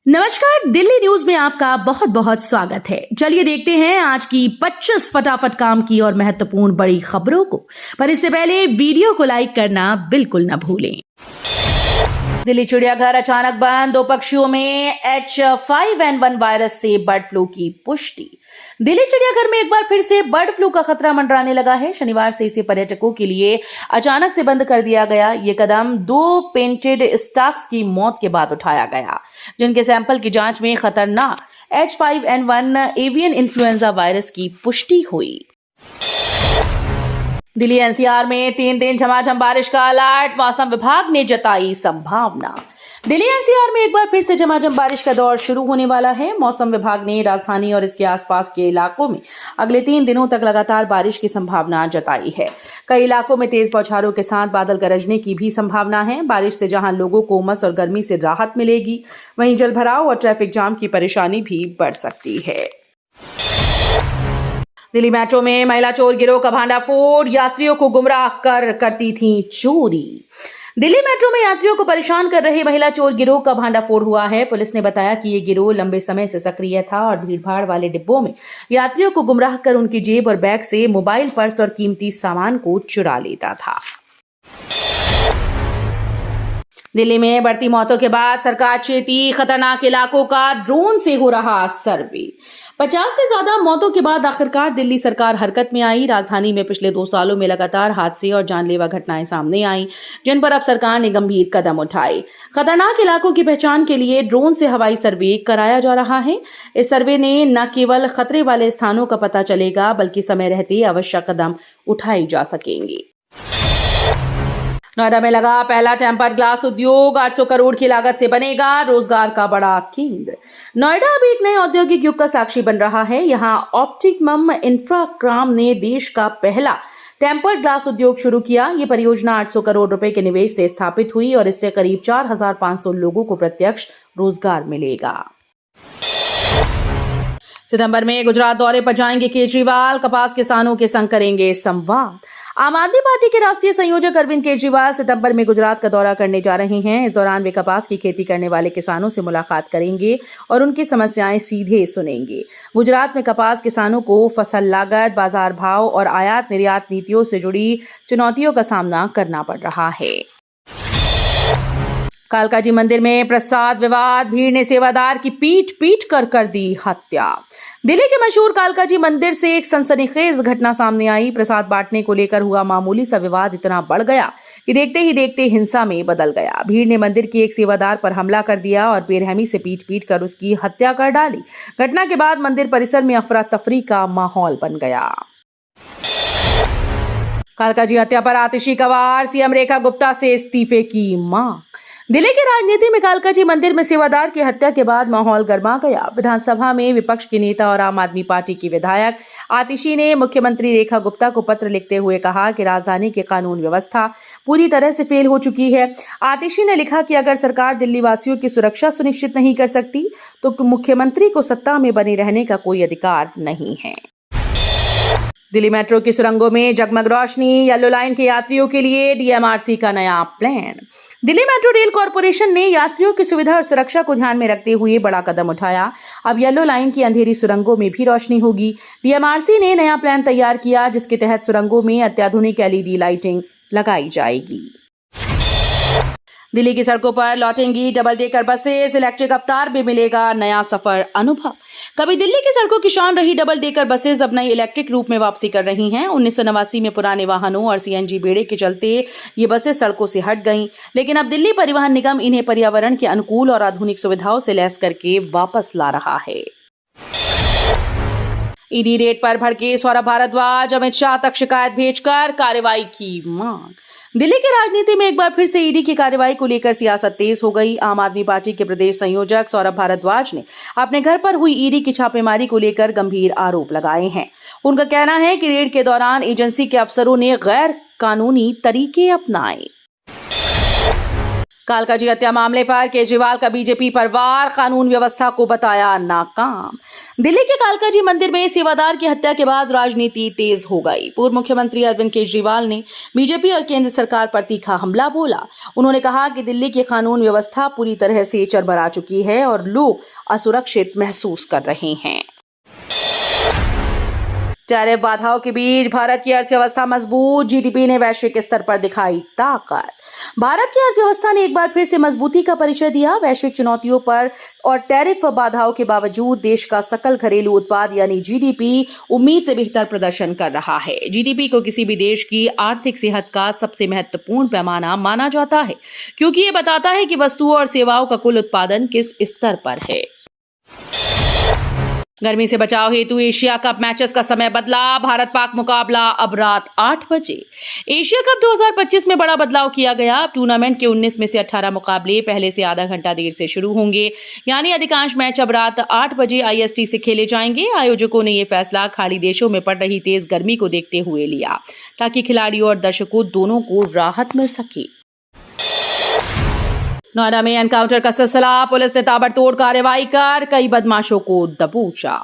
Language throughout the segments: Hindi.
नमस्कार, दिल्ली न्यूज में आपका बहुत बहुत स्वागत है। चलिए देखते हैं आज की 25 फटाफट काम की और महत्वपूर्ण बड़ी खबरों को। पर इससे पहले वीडियो को लाइक करना बिल्कुल न भूलें। दिल्ली चिड़ियाघर अचानक बंद, 2 पक्षियों में H5N1 वायरस से बर्ड फ्लू की पुष्टि। दिल्ली चिड़ियाघर में एक बार फिर से बर्ड फ्लू का खतरा मंडराने लगा है। शनिवार से इसे पर्यटकों के लिए अचानक से बंद कर दिया गया। ये कदम 2 पेंटेड स्टार्क्स की मौत के बाद उठाया गया, जिनके सैंपल की जांच में खतरनाक H5N1 एवियन इन्फ्लुएंजा वायरस की पुष्टि हुई। दिल्ली एनसीआर में 3 दिन झमाझम बारिश का अलर्ट, मौसम विभाग ने जताई संभावना। दिल्ली एनसीआर में एक बार फिर से झमाझम बारिश का दौर शुरू होने वाला है। मौसम विभाग ने राजधानी और इसके आसपास के इलाकों में अगले 3 दिनों तक लगातार बारिश की संभावना जताई है। कई इलाकों में तेज बौछारों के साथ बादल गरजने की भी संभावना है। बारिश से जहां लोगों को उमस और गर्मी से राहत मिलेगी, वहीं जलभराव और ट्रैफिक जाम की परेशानी भी बढ़ सकती है। दिल्ली मेट्रो में महिला चोर गिरोह का भांडाफोड़, यात्रियों को गुमराह कर करती थी चोरी। दिल्ली मेट्रो में यात्रियों को परेशान कर रहे महिला चोर गिरोह का भांडाफोड़ हुआ है। पुलिस ने बताया कि ये गिरोह लंबे समय से सक्रिय था और भीड़भाड़ वाले डिब्बों में यात्रियों को गुमराह कर उनकी जेब और बैग से मोबाइल, पर्स और कीमती सामान को चुरा लेता था। दिल्ली में बढ़ती मौतों के बाद सरकार चेती, खतरनाक इलाकों का ड्रोन से हो रहा सर्वे। 50 से ज्यादा मौतों के बाद आखिरकार दिल्ली सरकार हरकत में आई। राजधानी में पिछले 2 सालों में लगातार हादसे और जानलेवा घटनाएं सामने आई, जिन पर अब सरकार ने गंभीर कदम उठाए। खतरनाक इलाकों की पहचान के लिए ड्रोन से हवाई सर्वे कराया जा रहा है। इस सर्वे ने न केवल खतरे वाले स्थानों का पता चलेगा, बल्कि समय रहते आवश्यक कदम उठाए जा सकेंगे। नोएडा में लगा पहला टेम्पर्ड ग्लास उद्योग, 800 करोड़ की लागत से बनेगा रोजगार का बड़ा केंद्र। नोएडा अब एक नए औद्योगिक युग का साक्षी बन रहा है। यहाँ ऑप्टिमम इंफ्राक्रॉम ने देश का पहला टेम्पर्ड ग्लास उद्योग शुरू किया। ये परियोजना 800 करोड़ रुपए के निवेश से स्थापित हुई और इससे करीब 4500 लोगों को प्रत्यक्ष रोजगार मिलेगा। सितंबर में गुजरात दौरे पर जाएंगे केजरीवाल, कपास किसानों के संग करेंगे संवाद। आम आदमी पार्टी के राष्ट्रीय संयोजक अरविंद केजरीवाल सितंबर में गुजरात का दौरा करने जा रहे हैं। इस दौरान वे कपास की खेती करने वाले किसानों से मुलाकात करेंगे और उनकी समस्याएं सीधे सुनेंगे। गुजरात में कपास किसानों को फसल लागत, बाजार भाव और आयात निर्यात नीतियों से जुड़ी चुनौतियों का सामना करना पड़ रहा है। कालकाजी मंदिर में प्रसाद विवाद, भीड़ ने सेवादार की पीट कर दी हत्या। दिल्ली के मशहूर कालकाजी मंदिर से एक सनसनीखेज घटना सामने आई। प्रसाद बांटने को लेकर हुआ मामूली सा विवाद इतना बढ़ गया कि देखते ही देखते हिंसा में बदल गया। भीड़ ने मंदिर की एक सेवादार पर हमला कर दिया और बेरहमी से पीट कर उसकी हत्या कर डाली। घटना के बाद मंदिर परिसर में अफरा तफरी का माहौल बन गया। कालकाजी हत्या पर आतिशी कवार, सीएम रेखा गुप्ता से इस्तीफे की मांग। दिल्ली की राजनीति में कालकाजी मंदिर में सेवादार की हत्या के बाद माहौल गर्मा गया। विधानसभा में विपक्ष के नेता और आम आदमी पार्टी की विधायक आतिशी ने मुख्यमंत्री रेखा गुप्ता को पत्र लिखते हुए कहा कि राजधानी की कानून व्यवस्था पूरी तरह से फेल हो चुकी है। आतिशी ने लिखा कि अगर सरकार दिल्ली वासियों की सुरक्षा सुनिश्चित नहीं कर सकती तो मुख्यमंत्री को सत्ता में बने रहने का कोई अधिकार नहीं है। दिल्ली मेट्रो की सुरंगों में जगमग रोशनी, येलो लाइन के यात्रियों के लिए डीएमआरसी का नया plan. Delhi metro rail corporation ने यात्रियों की सुविधा और सुरक्षा को ध्यान में रखते हुए बड़ा कदम उठाया। अब येलो लाइन की अंधेरी सुरंगों में भी रोशनी होगी। डीएमआरसी ने नया प्लान तैयार किया, जिसके तहत सुरंगों में अत्याधुनिक एलईडी लाइटिंग लगाई जाएगी। दिल्ली की सड़कों पर लौटेंगी डबल डेकर बसेस, इलेक्ट्रिक अवतार भी मिलेगा नया सफर अनुभव। कभी दिल्ली की सड़कों की शान रही डबल डेकर बसेस अब नई इलेक्ट्रिक रूप में वापसी कर रही हैं। 1989 में पुराने वाहनों और सीएनजी बेड़े के चलते ये बसेस सड़कों से हट गईं, लेकिन अब दिल्ली परिवहन निगम इन्हें पर्यावरण के अनुकूल और आधुनिक सुविधाओं से लैस करके वापस ला रहा है। ईडी रेड पर भड़के सौरभ भारद्वाज, अमित शाह तक शिकायत भेजकर कार्रवाई की मांग। दिल्ली की राजनीति में एक बार फिर से ईडी की कार्रवाई को लेकर सियासत तेज हो गई। आम आदमी पार्टी के प्रदेश संयोजक सौरभ भारद्वाज ने अपने घर पर हुई ईडी की छापेमारी को लेकर गंभीर आरोप लगाए हैं। उनका कहना है कि रेड के दौरान एजेंसी के अफसरों ने गैर कानूनी तरीके अपनाए। कालकाजी हत्या मामले पर केजरीवाल का बीजेपी पर वार, कानून व्यवस्था को बताया नाकाम। दिल्ली के कालकाजी मंदिर में सेवादार की हत्या के बाद राजनीति तेज हो गई। पूर्व मुख्यमंत्री अरविंद केजरीवाल ने बीजेपी और केंद्र सरकार पर तीखा हमला बोला। उन्होंने कहा कि दिल्ली की कानून व्यवस्था पूरी तरह से चरमरा चुकी है और लोग असुरक्षित महसूस कर रहे हैं। टैरिफ बाधाओं के बीच भारत की अर्थव्यवस्था मजबूत, जीडीपी ने वैश्विक स्तर पर दिखाई ताकत। भारत की अर्थव्यवस्था ने एक बार फिर से मजबूती का परिचय दिया। वैश्विक चुनौतियों पर और टैरिफ बाधाओं के बावजूद देश का सकल घरेलू उत्पाद यानी जीडीपी उम्मीद से बेहतर प्रदर्शन कर रहा है। जीडीपी को किसी भी देश की आर्थिक सेहत का सबसे महत्वपूर्ण पैमाना माना जाता है, क्योंकि ये बताता है कि वस्तुओं और सेवाओं का कुल उत्पादन किस स्तर पर है। गर्मी से बचाव हेतु एशिया कप मैचेस का समय बदला। भारत पाक मुकाबला अब रात 8 बजे। एशिया कप 2025 में बड़ा बदलाव किया गया। अब टूर्नामेंट के 19 में से 18 मुकाबले पहले से आधा घंटा देर से शुरू होंगे, यानी अधिकांश मैच अब रात 8 बजे IST से खेले जाएंगे। आयोजकों ने यह फैसला खाड़ी देशों में पड़ रही तेज गर्मी को देखते हुए लिया, ताकि खिलाड़ियों और दर्शकों दोनों को राहत मिल सके। नोएडा में एनकाउंटर का सिलसिला। पुलिस ने ताबड़तोड़ कार्रवाई कर कई बदमाशों को दबोचा।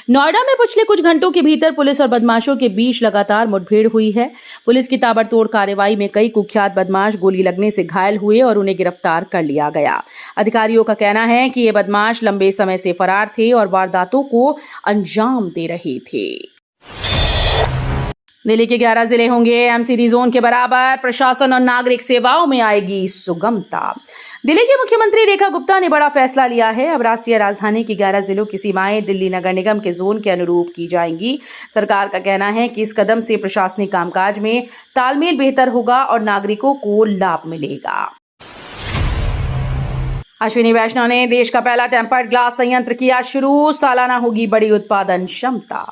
नोएडा में पिछले कुछ घंटों के भीतर पुलिस और बदमाशों के बीच लगातार मुठभेड़ हुई है। पुलिस की ताबड़तोड़ कार्रवाई में कई कुख्यात बदमाश गोली लगने से घायल हुए और उन्हें गिरफ्तार कर लिया गया। अधिकारियों का कहना है कि ये बदमाश लंबे समय से फरार थे और वारदातों को अंजाम दे रहे थे। दिल्ली के 11 जिले होंगे MCD जोन के बराबर। प्रशासन और नागरिक सेवाओं में आएगी सुगमता। दिल्ली की मुख्यमंत्री रेखा गुप्ता ने बड़ा फैसला लिया है। अब राष्ट्रीय राजधानी की 11 जिलों की सीमाएं दिल्ली नगर निगम के जोन के अनुरूप की जाएंगी। सरकार का कहना है कि इस कदम से प्रशासनिक कामकाज में तालमेल बेहतर होगा और नागरिकों को लाभ मिलेगा। अश्विनी वैष्णव ने देश का पहला टेम्पर्ड ग्लास संयंत्र किया शुरू। सालाना होगी बड़ी उत्पादन क्षमता।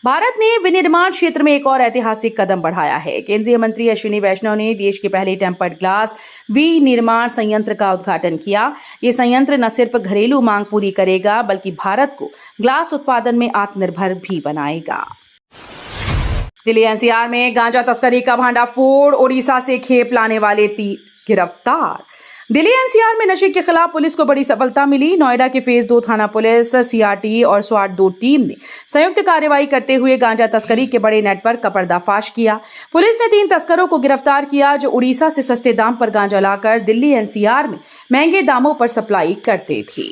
भारत ने विनिर्माण क्षेत्र में एक और ऐतिहासिक कदम बढ़ाया है। केंद्रीय मंत्री अश्विनी वैष्णव ने देश के पहले टेम्पर्ड ग्लास विनिर्माण संयंत्र का उद्घाटन किया। ये संयंत्र न सिर्फ घरेलू मांग पूरी करेगा, बल्कि भारत को ग्लास उत्पादन में आत्मनिर्भर भी बनाएगा। दिल्ली NCR में गांजा तस्करी का भांडाफोड़। ओडिशा से खेप लाने वाले 3 गिरफ्तार। दिल्ली NCR में नशे के खिलाफ पुलिस को बड़ी सफलता मिली। नोएडा के फेज 2 थाना पुलिस, CRT और SWAT 2 टीम ने संयुक्त कार्रवाई करते हुए गांजा तस्करी के बड़े नेटवर्क का पर्दाफाश किया। पुलिस ने 3 तस्करों को गिरफ्तार किया, जो उड़ीसा से सस्ते दाम पर गांजा लाकर दिल्ली NCR में महंगे दामों पर सप्लाई करते थे।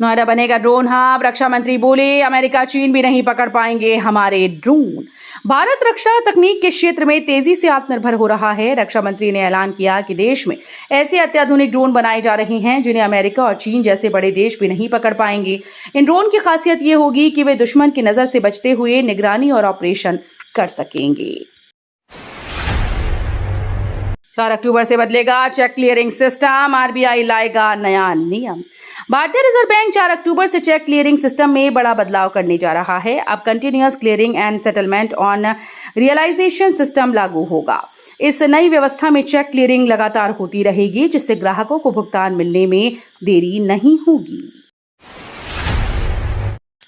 नोएडा बनेगा ड्रोन हब। रक्षा मंत्री बोले, अमेरिका चीन भी नहीं पकड़ पाएंगे हमारे ड्रोन। भारत रक्षा तकनीक के क्षेत्र में तेजी से आत्मनिर्भर हो रहा है। रक्षा मंत्री ने ऐलान किया कि देश में ऐसे अत्याधुनिक ड्रोन बनाए जा रहे हैं जिन्हें अमेरिका और चीन जैसे बड़े देश भी नहीं पकड़ पाएंगे। इन ड्रोन की खासियत ये होगी कि वे दुश्मन की नजर से बचते हुए निगरानी और ऑपरेशन कर सकेंगे। 4 अक्टूबर से बदलेगा चेक क्लियरिंग सिस्टम। RBI लाएगा नया नियम। भारतीय रिजर्व बैंक 4 अक्टूबर से चेक क्लियरिंग सिस्टम में बड़ा बदलाव करने जा रहा है। अब continuous clearing and settlement on realisation system लागू होगा। इस नई व्यवस्था में चेक क्लियरिंग लगातार होती रहेगी, जिससे ग्राहकों को भुगतान मिलने में देरी नहीं होगी।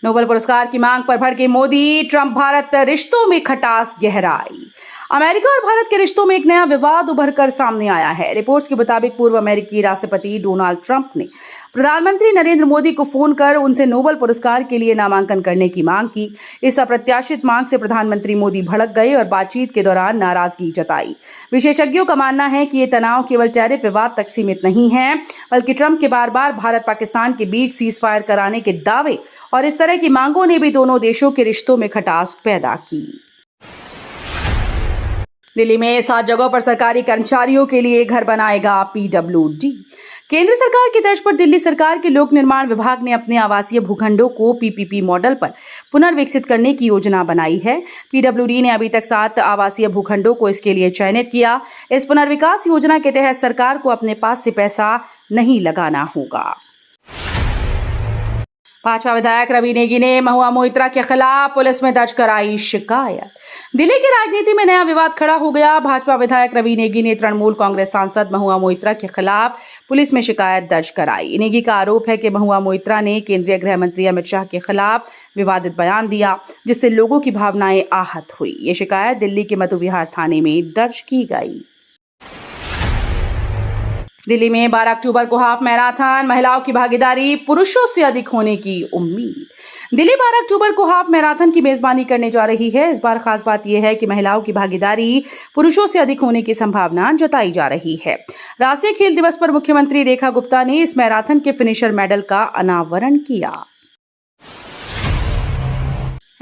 नोबेल पुरस्कार की मांग पर भड़के मोदी। ट्रंप भारत रिश्तों में खटास गहराई। अमेरिका और भारत के रिश्तों में एक नया विवाद उभरकर सामने आया है। रिपोर्ट्स के मुताबिक पूर्व अमेरिकी राष्ट्रपति डोनाल्ड ट्रंप ने प्रधानमंत्री नरेंद्र मोदी को फोन कर उनसे नोबेल पुरस्कार के लिए नामांकन करने की मांग की। इस अप्रत्याशित मांग से प्रधानमंत्री मोदी भड़क गए और बातचीत के दौरान नाराजगी जताई। विशेषज्ञों का मानना है कि ये तनाव केवल टैरिफ विवाद तक सीमित नहीं है, बल्कि ट्रंप के बार बार भारत पाकिस्तान के बीच सीज फायर कराने के दावे और इस तरह की मांगों ने भी दोनों देशों के रिश्तों में खटास पैदा की। दिल्ली में 7 जगहों पर सरकारी कर्मचारियों के लिए घर बनाएगा PWD। केंद्र सरकार की तर्ज पर दिल्ली सरकार के लोक निर्माण विभाग ने अपने आवासीय भूखंडों को PPP मॉडल पर पुनर्विकसित करने की योजना बनाई है। PWD ने अभी तक 7 आवासीय भूखंडों को इसके लिए चयनित किया। इस पुनर्विकास योजना के तहत सरकार को अपने पास से पैसा नहीं लगाना होगा। भाजपा विधायक रवि नेगी ने महुआ मोइत्रा के खिलाफ पुलिस में दर्ज कराई शिकायत। दिल्ली की राजनीति में नया विवाद खड़ा हो गया। भाजपा विधायक रवि नेगी ने तृणमूल कांग्रेस सांसद महुआ मोइत्रा के खिलाफ पुलिस में शिकायत दर्ज कराई। नेगी का आरोप है कि महुआ मोइत्रा ने केंद्रीय गृह मंत्री अमित शाह के खिलाफ विवादित बयान दिया, जिससे लोगों की भावनाएं आहत हुई। ये शिकायत दिल्ली के मधु विहार थाने में दर्ज की गई। दिल्ली में 12 अक्टूबर को हाफ मैराथन, महिलाओं की भागीदारी पुरुषों से अधिक होने की उम्मीद। दिल्ली 12 अक्टूबर को हाफ मैराथन की मेजबानी करने जा रही है। इस बार खास बात यह है कि महिलाओं की भागीदारी पुरुषों से अधिक होने की संभावना जताई जा रही है। राष्ट्रीय खेल दिवस पर मुख्यमंत्री रेखा गुप्ता ने इस मैराथन के फिनिशर मेडल का अनावरण किया।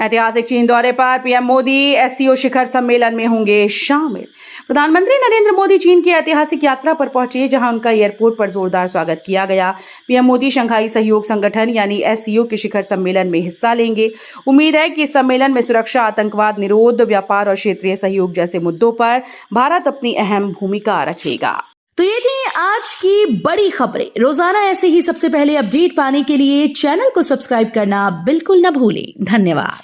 ऐतिहासिक चीन दौरे पर पीएम मोदी एससीओ शिखर सम्मेलन में होंगे शामिल। प्रधानमंत्री नरेंद्र मोदी चीन की ऐतिहासिक यात्रा पर पहुंचे, जहां उनका एयरपोर्ट पर जोरदार स्वागत किया गया। पीएम मोदी शंघाई सहयोग संगठन यानी एससीओ के शिखर सम्मेलन में हिस्सा लेंगे। उम्मीद है कि इस सम्मेलन में सुरक्षा, आतंकवाद निरोध, व्यापार और क्षेत्रीय सहयोग जैसे मुद्दों पर भारत अपनी अहम भूमिका रखेगा। तो ये थी आज की बड़ी खबरें। रोजाना ऐसे ही सबसे पहले अपडेट पाने के लिए चैनल को सब्सक्राइब करना बिल्कुल न भूलें। धन्यवाद।